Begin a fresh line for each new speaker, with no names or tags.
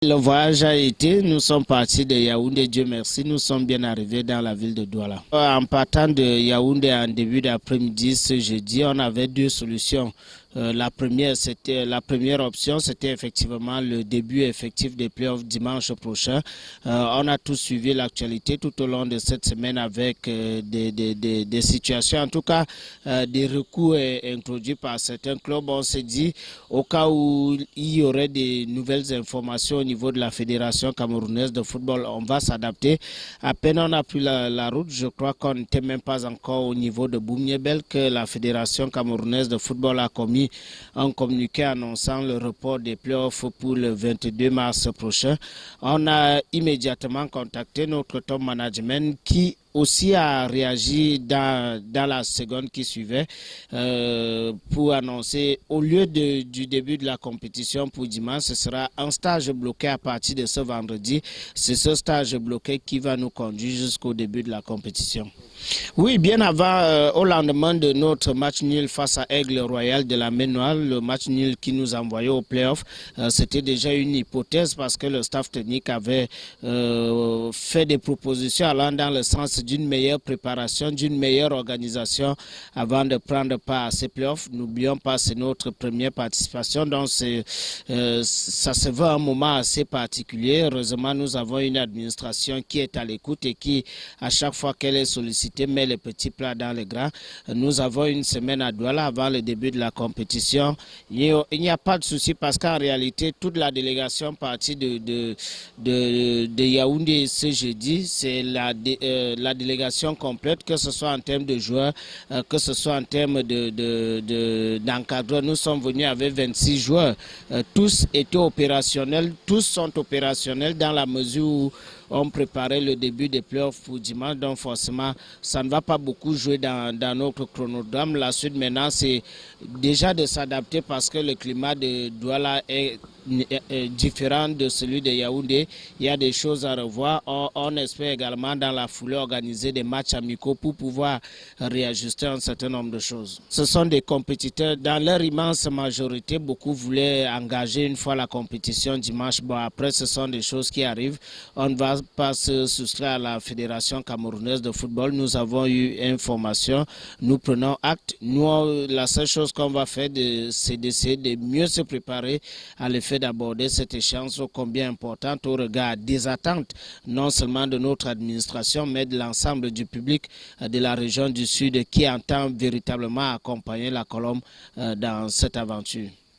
Le voyage a été, nous sommes partis de Yaoundé, Dieu merci, nous sommes bien arrivés dans la ville de Douala. En partant de Yaoundé en début d'après-midi ce jeudi, on avait deux solutions. La première option, c'était effectivement le début effectif des playoffs dimanche prochain. On a tous suivi l'actualité tout au long de cette semaine avec des situations, en tout cas des recours introduits par certains clubs. On s'est dit, au cas où il y aurait des nouvelles informations au niveau de la Fédération camerounaise de football, on va s'adapter. À peine on a pris la route, je crois qu'on n'était même pas encore au niveau de Boumniebel que la Fédération camerounaise de football a commis un communiqué annonçant le report des playoffs pour le 22 mars prochain. On a immédiatement contacté notre top management qui aussi a réagi dans la seconde qui suivait pour annoncer, au lieu du début de la compétition pour dimanche, ce sera un stage bloqué à partir de ce vendredi. C'est ce stage bloqué qui va nous conduire jusqu'au début de la compétition. Oui, bien avant, au lendemain de notre match nul face à Aigle Royal de la Ménoire, le match nul qui nous envoyait au play-off, c'était déjà une hypothèse parce que le staff technique avait fait des propositions allant dans le sens d'une meilleure préparation, d'une meilleure organisation avant de prendre part à ces play-offs. N'oublions pas, c'est notre première participation, donc ça se veut un moment assez particulier. Heureusement, nous avons une administration qui est à l'écoute et qui, à chaque fois qu'elle est sollicitée, met les petits plats dans les grands. Nous avons une semaine à Douala avant le début de la compétition. Il n'y a pas de souci parce qu'en réalité, toute la délégation partie de Yaoundé ce jeudi, c'est la délégation complète, que ce soit en termes de joueurs, que ce soit en termes d'encadreurs. Nous sommes venus avec 26 joueurs. Tous étaient opérationnels, tous sont opérationnels dans la mesure où on préparait le début des playoffs pour dimanche, donc forcément, ça ne va pas beaucoup jouer dans notre chronogramme. La suite maintenant, c'est déjà de s'adapter parce que le climat de Douala est différent de celui de Yaoundé. Il y a des choses à revoir. On espère également dans la foulée organiser des matchs amicaux pour pouvoir réajuster un certain nombre de choses. Ce sont des compétiteurs. Dans leur immense majorité, beaucoup voulaient engager une fois la compétition dimanche. Bon, après, ce sont des choses qui arrivent. On ne va pas se soustraire à la Fédération camerounaise de football. Nous avons eu information. Nous prenons acte. Nous, la seule chose qu'on va faire, c'est d'essayer de mieux se préparer à l'effet d'aborder cette échéance ô combien importante au regard des attentes, non seulement de notre administration, mais de l'ensemble du public de la région du Sud qui entend véritablement accompagner la Colombe dans cette aventure.